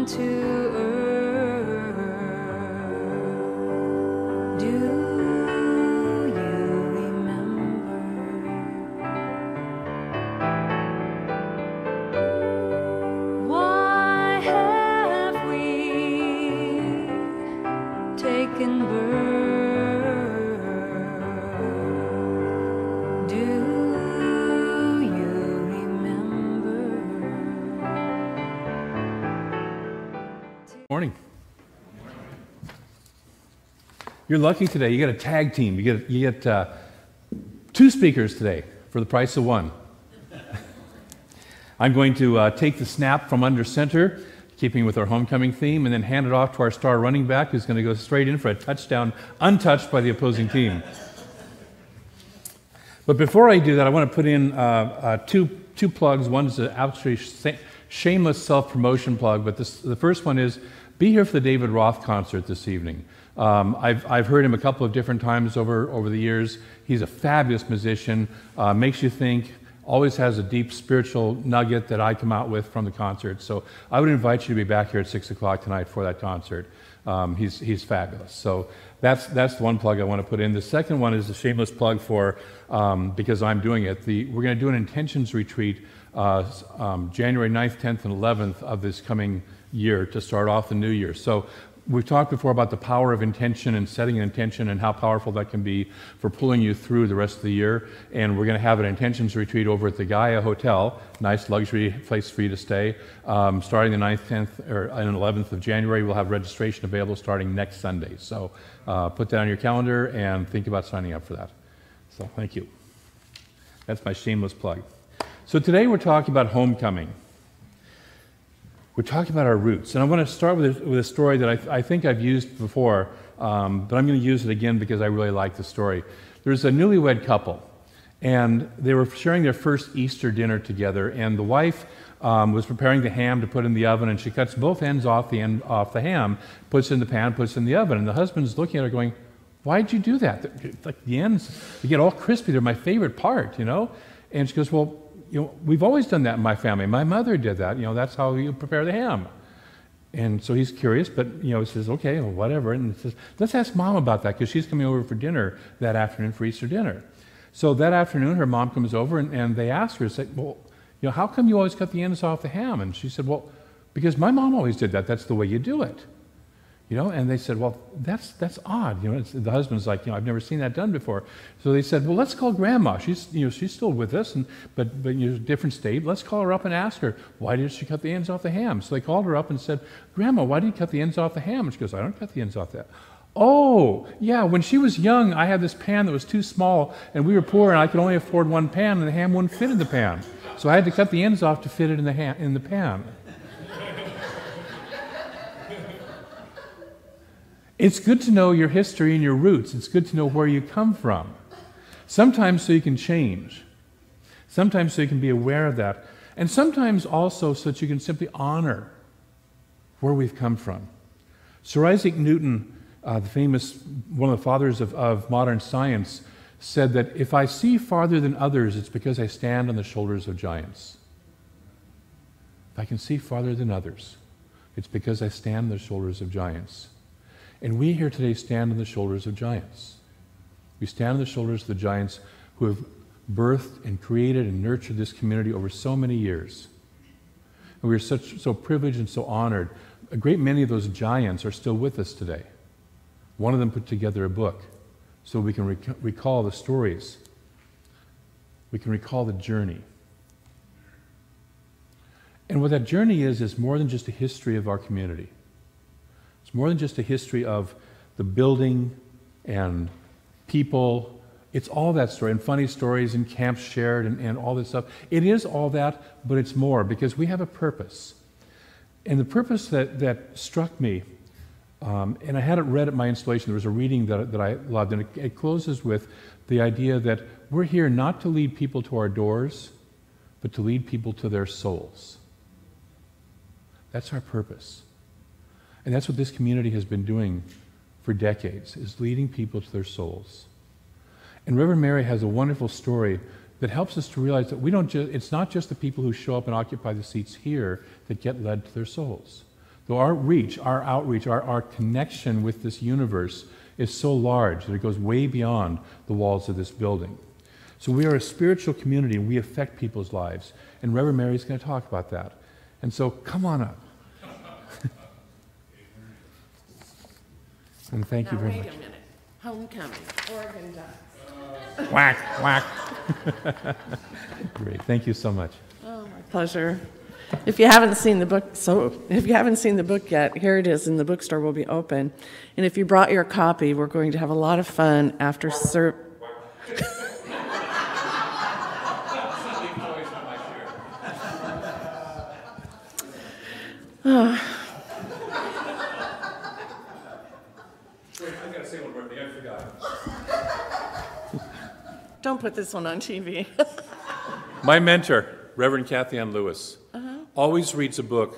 down to earth. Do you remember? Why have we taken birth? Do you remember? Morning. You're lucky today. You get a tag team. You get two speakers today for the price of one. I'm going to take the snap from under center, keeping with our homecoming theme, and then hand it off to our star running back, who's going to go straight in for a touchdown, untouched by the opposing team. But before I do that, I want to put in two plugs. One is an actually shameless self-promotion plug, but the first one is be here for the David Roth concert this evening. I've heard him a couple of different times over the years. He's a fabulous musician, makes you think, always has a deep spiritual nugget that I come out with from the concert. So I would invite you to be back here at 6 o'clock tonight for that concert. He's fabulous. So that's the one plug I want to put in. The second one is a shameless plug for, because I'm doing it, we're going to do an intentions retreat January 9th, 10th, and 11th of this coming year to start off the new year. So we've talked before about the power of intention and setting an intention and how powerful that can be for pulling you through the rest of the year. And we're going to have an intentions retreat over at the Gaia Hotel, nice luxury place for you to stay. Starting the 9th, 10th, and 11th of January, we'll have registration available starting next Sunday. So put that on your calendar and think about signing up for that. So thank you. That's my shameless plug. So today we're talking about homecoming. We're talking about our roots, and I want to start with a story that I think I've used before, but I'm going to use it again because I really like the story. There's a newlywed couple, and they were sharing their first Easter dinner together, and the wife was preparing the ham to put in the oven, and she cuts both ends off the ham, puts it in the pan, puts it in the oven, and the husband's looking at her going, "Why'd you do that? Like the ends, they get all crispy. They're my favorite part, you know?" And she goes, "Well, we've always done that in my family. My mother did that. That's how you prepare the ham." And so he's curious, but he says, "Okay, well, whatever." And he says, "Let's ask Mom about that because she's coming over for dinner that afternoon for Easter dinner." So that afternoon, her mom comes over and they ask her, say, "Well, how come you always cut the ends off the ham?" And she said, "Well, because my mom always did that. That's the way you do it." And they said, "Well, that's odd." The husband's like, "I've never seen that done before." So they said, "Well, let's call Grandma. She's still with us, but different state. Let's call her up and ask her, why did she cut the ends off the ham?" So they called her up and said, "Grandma, why did you cut the ends off the ham?" And she goes, "I don't cut the ends off that." "Oh, yeah, when she was young, I had this pan that was too small, and we were poor, and I could only afford one pan, and the ham wouldn't fit in the pan. So I had to cut the ends off to fit it in the pan." It's good to know your history and your roots. It's good to know where you come from. Sometimes so you can change. Sometimes so you can be aware of that. And sometimes also so that you can simply honor where we've come from. Sir Isaac Newton, one of the fathers of modern science, said that if I see farther than others, it's because I stand on the shoulders of giants. If I can see farther than others, it's because I stand on the shoulders of giants. And we here today stand on the shoulders of giants. We stand on the shoulders of the giants who have birthed and created and nurtured this community over so many years. And we are so privileged and so honored. A great many of those giants are still with us today. One of them put together a book so we can recall the stories. We can recall the journey. And what that journey is more than just a history of our community. It's more than just a history of the building and people. It's all that story, and funny stories and camps shared and all this stuff. It is all that, but it's more because we have a purpose. And the purpose that struck me, and I had it read at my installation, there was a reading that I loved, and it closes with the idea that we're here not to lead people to our doors, but to lead people to their souls. That's our purpose. And that's what this community has been doing for decades, is leading people to their souls. And Reverend Mary has a wonderful story that helps us to realize that it's not just the people who show up and occupy the seats here that get led to their souls. So our reach, our outreach, our connection with this universe is so large that it goes way beyond the walls of this building. So we are a spiritual community, and we affect people's lives. And Reverend Mary's going to talk about that. And so come on up. And thank you very much. Wait a minute. Homecoming, Oregon Ducks. Whack, whack. Great. Thank you so much. Oh, my pleasure. If you haven't seen the book yet, here it is, and the bookstore will be open. And if you brought your copy, we're going to have a lot of fun after Don't put this one on TV. My mentor, Reverend Kathy Ann Lewis, always reads a book.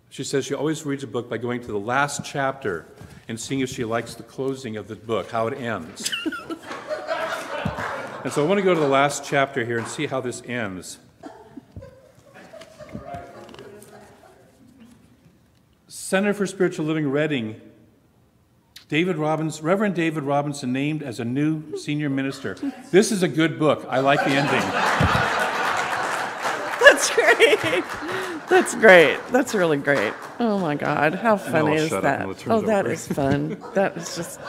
She says she always reads a book by going to the last chapter and seeing if she likes the closing of the book, how it ends. And so I want to go to the last chapter here and see how this ends. Center for Spiritual Living, Reading. Reverend David Robinson named as a new senior minister. This is a good book. I like the ending. That's great. That's great. That's really great. Oh my God, how funny is that? Oh, that is fun. That is just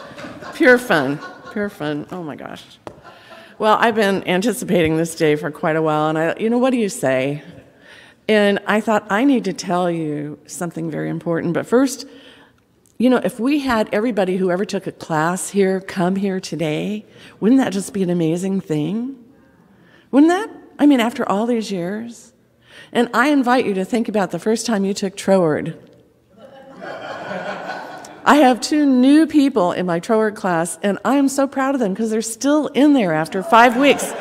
pure fun. Pure fun. Oh my gosh. Well, I've been anticipating this day for quite a while, and what do you say? And I thought I need to tell you something very important. But first, if we had everybody who ever took a class here come here today, wouldn't that just be an amazing thing? Wouldn't that? I mean, after all these years. And I invite you to think about the first time you took Troward. I have 2 new people in my Troward class, and I am so proud of them because they're still in there after 5 weeks.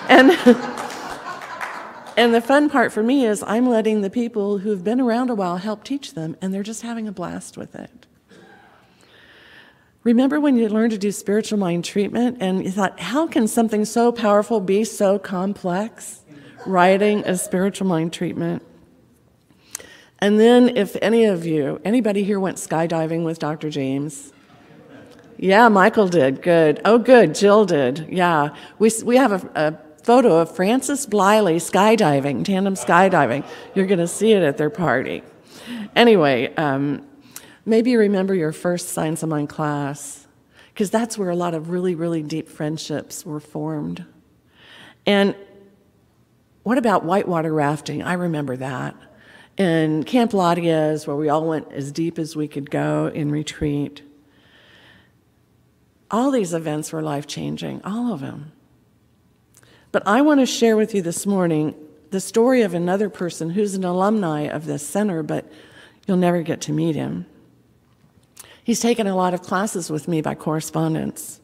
And the fun part for me is I'm letting the people who've been around a while help teach them, and they're just having a blast with it. Remember when you learned to do spiritual mind treatment and you thought, how can something so powerful be so complex? Writing a spiritual mind treatment. And then if anybody here went skydiving with Dr. James? Yeah, Michael did. Good. Oh, good. Jill did. Yeah. We have a photo of Francis Bliley skydiving, tandem skydiving. You're going to see it at their party. Anyway, maybe you remember your first Science of Mind class, because that's where a lot of really, really deep friendships were formed. And what about whitewater rafting? I remember that. And Camp Ladies, where we all went as deep as we could go in retreat. All these events were life-changing, all of them. But I want to share with you this morning the story of another person who's an alumni of this center, but you'll never get to meet him. He's taken a lot of classes with me by correspondence,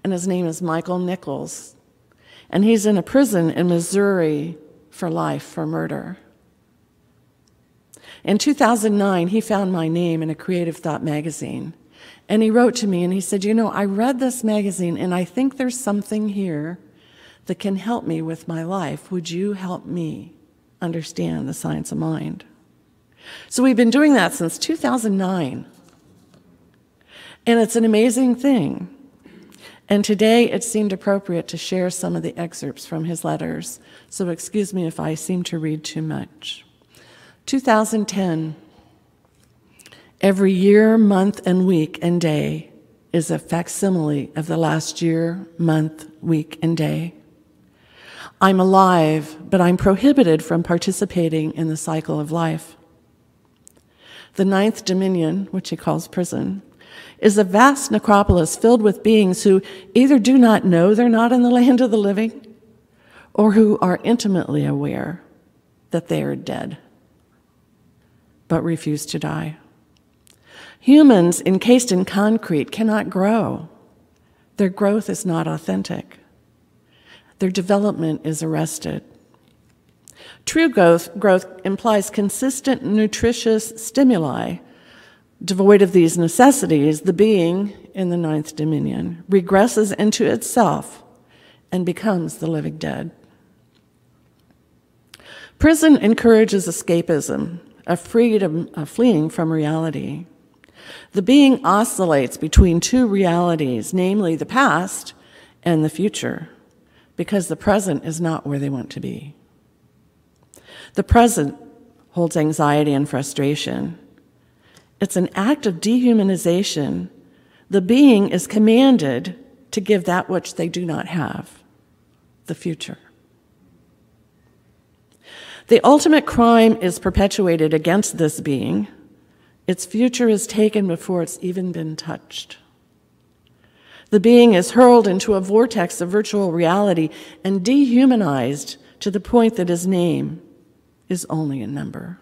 and his name is Michael Nichols, and he's in a prison in Missouri for life for murder. In 2009, he found my name in a Creative Thought magazine, and he wrote to me and he said, I read this magazine and I think there's something here that can help me with my life. Would you help me understand the science of mind? So we've been doing that since 2009. And it's an amazing thing. And today it seemed appropriate to share some of the excerpts from his letters. So excuse me if I seem to read too much. 2010. Every year, month, and week and day is a facsimile of the last year, month, week, and day. I'm alive, but I'm prohibited from participating in the cycle of life. The 9th Dominion, which he calls prison, is a vast necropolis filled with beings who either do not know they're not in the land of the living, or who are intimately aware that they are dead, but refuse to die. Humans encased in concrete cannot grow. Their growth is not authentic. Their development is arrested. True growth implies consistent, nutritious stimuli. Devoid of these necessities, the being in the 9th Dominion regresses into itself and becomes the living dead. Prison encourages escapism, a freedom, a fleeing from reality. The being oscillates between two realities, namely the past and the future, because the present is not where they want to be. The present holds anxiety and frustration. It's an act of dehumanization. The being is commanded to give that which they do not have, the future. The ultimate crime is perpetuated against this being. Its future is taken before it's even been touched. The being is hurled into a vortex of virtual reality and dehumanized to the point that his name is only a number.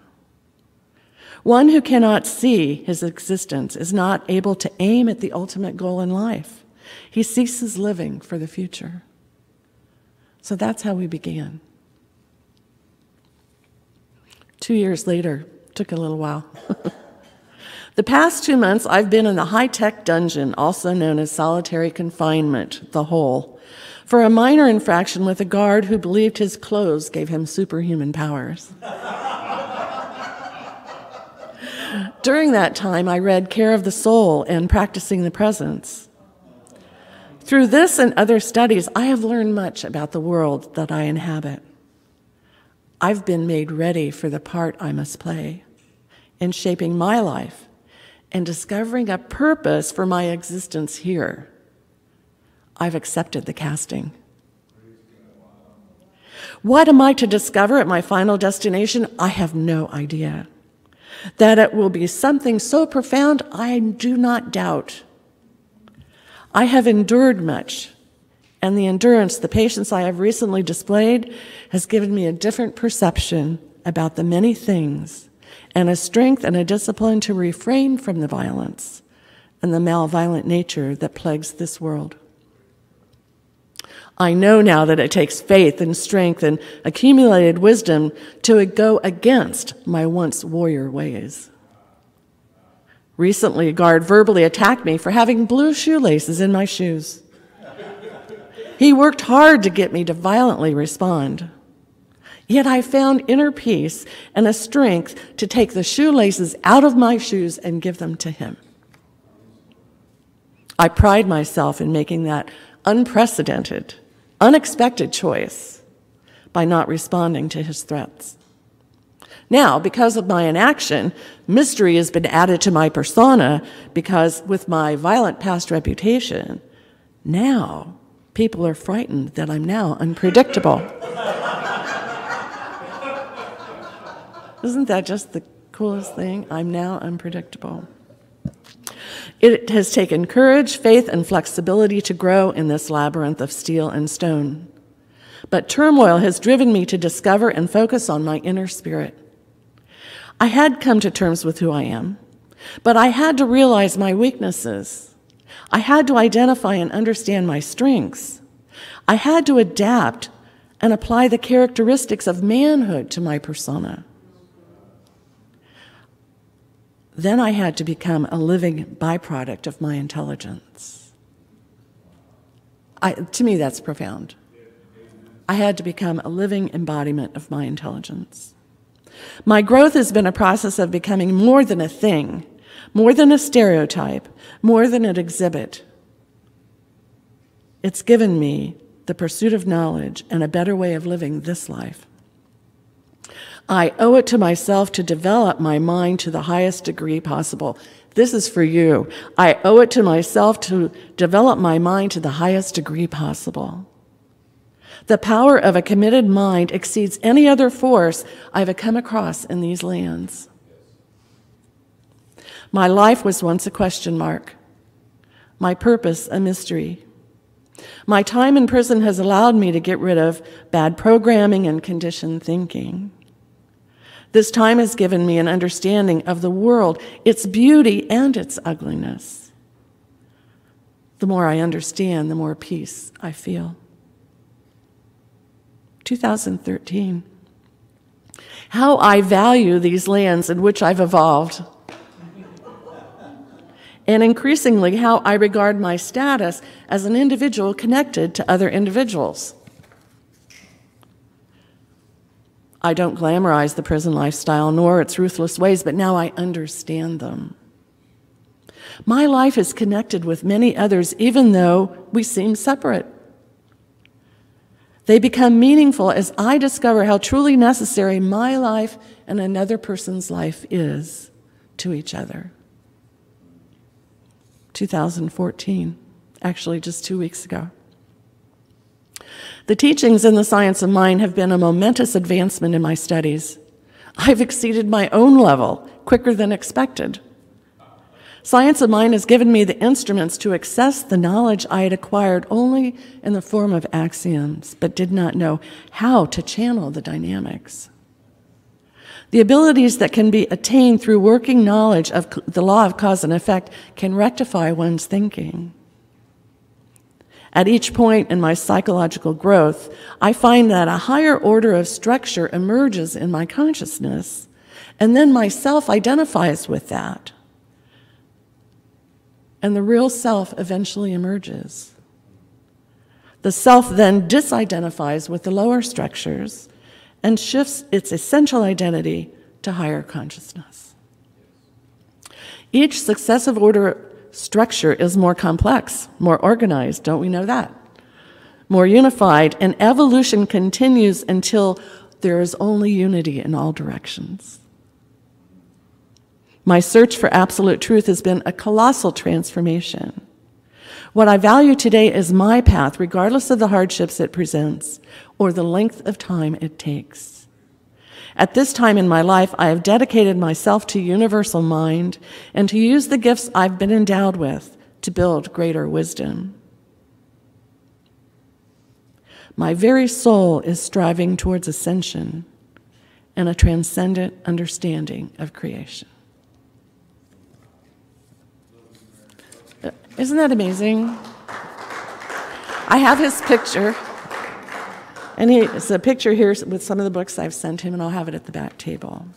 One who cannot see his existence is not able to aim at the ultimate goal in life. He ceases living for the future. So that's how we began. 2 years later, took a little while. The past 2 months, I've been in the high-tech dungeon, also known as solitary confinement, the Hole, for a minor infraction with a guard who believed his clothes gave him superhuman powers. During that time, I read Care of the Soul and Practicing the Presence. Through this and other studies, I have learned much about the world that I inhabit. I've been made ready for the part I must play in shaping my life and discovering a purpose for my existence here. I've accepted the casting. What am I to discover at my final destination? I have no idea. That it will be something so profound, I do not doubt. I have endured much, and the endurance, the patience I have recently displayed has given me a different perception about the many things and a strength and a discipline to refrain from the violence and the malevolent nature that plagues this world. I know now that it takes faith and strength and accumulated wisdom to go against my once warrior ways. Recently, a guard verbally attacked me for having blue shoelaces in my shoes. He worked hard to get me to violently respond. Yet I found inner peace and a strength to take the shoelaces out of my shoes and give them to him. I pride myself in making that unprecedented, unexpected choice by not responding to his threats. Now, because of my inaction, mystery has been added to my persona because with my violent past reputation, now people are frightened that I'm now unpredictable. Isn't that just the coolest thing? I'm now unpredictable. It has taken courage, faith, and flexibility to grow in this labyrinth of steel and stone. But turmoil has driven me to discover and focus on my inner spirit. I had come to terms with who I am, but I had to realize my weaknesses. I had to identify and understand my strengths. I had to adapt and apply the characteristics of manhood to my persona. Then I had to become a living byproduct of my intelligence. To me, that's profound. I had to become a living embodiment of my intelligence. My growth has been a process of becoming more than a thing, more than a stereotype, more than an exhibit. It's given me the pursuit of knowledge and a better way of living this life. I owe it to myself to develop my mind to the highest degree possible. This is for you. I owe it to myself to develop my mind to the highest degree possible. The power of a committed mind exceeds any other force I've come across in these lands. My life was once a question mark, my purpose a mystery. My time in prison has allowed me to get rid of bad programming and conditioned thinking. This time has given me an understanding of the world, its beauty and its ugliness. The more I understand, the more peace I feel. 2013. How I value these lands in which I've evolved. And increasingly, how I regard my status as an individual connected to other individuals. I don't glamorize the prison lifestyle nor its ruthless ways, but now I understand them. My life is connected with many others, even though we seem separate. They become meaningful as I discover how truly necessary my life and another person's life is to each other. 2014, actually just 2 weeks ago. The teachings in the Science of Mind have been a momentous advancement in my studies. I've exceeded my own level quicker than expected. Science of Mind has given me the instruments to access the knowledge I had acquired only in the form of axioms, but did not know how to channel the dynamics. The abilities that can be attained through working knowledge of the law of cause and effect can rectify one's thinking. At each point in my psychological growth, I find that a higher order of structure emerges in my consciousness, and then my self identifies with that. And the real self eventually emerges. The self then disidentifies with the lower structures and shifts its essential identity to higher consciousness. Each successive order structure is more complex, more organized, don't we know that? More unified, and evolution continues until there is only unity in all directions. My search for absolute truth has been a colossal transformation. What I value today is my path, regardless of the hardships it presents or the length of time it takes. At this time in my life, I have dedicated myself to universal mind and to use the gifts I've been endowed with to build greater wisdom. My very soul is striving towards ascension and a transcendent understanding of creation. Isn't that amazing? I have his picture, and it's a picture here with some of the books I've sent him, and I'll have it at the back table.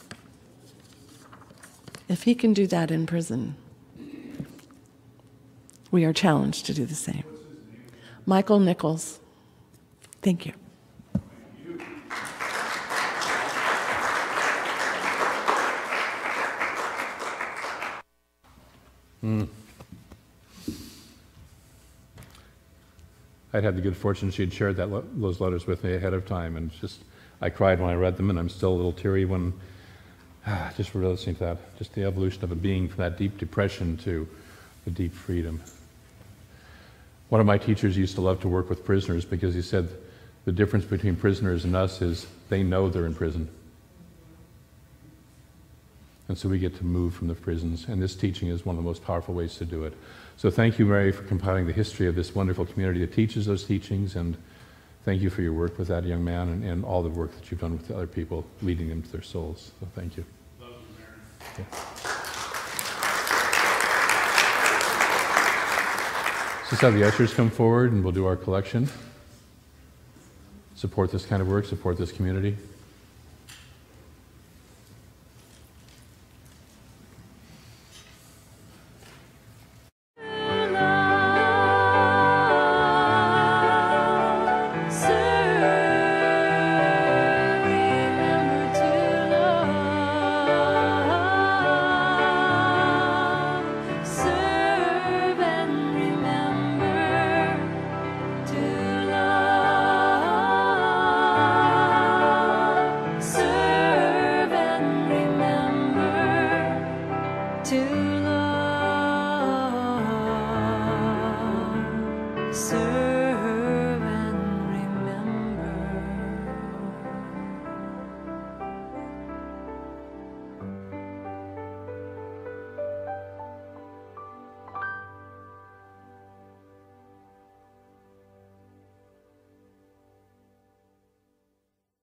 If he can do that in prison, we are challenged to do the same. Michael Nichols. Thank you. I'd had the good fortune she had shared those letters with me ahead of time, and I cried when I read them, and I'm still a little teary when just listening to that, just the evolution of a being from that deep depression to the deep freedom. One of my teachers used to love to work with prisoners because he said the difference between prisoners and us is they know they're in prison. And so we get to move from the prisons, and this teaching is one of the most powerful ways to do it. So thank you, Mary, for compiling the history of this wonderful community that teaches those teachings, and thank you for your work with that young man and all the work that you've done with the other people, leading them to their souls. So thank you. Love you, Mary. Yeah. So let's have the ushers come forward, and we'll do our collection. Support this kind of work, support this community. To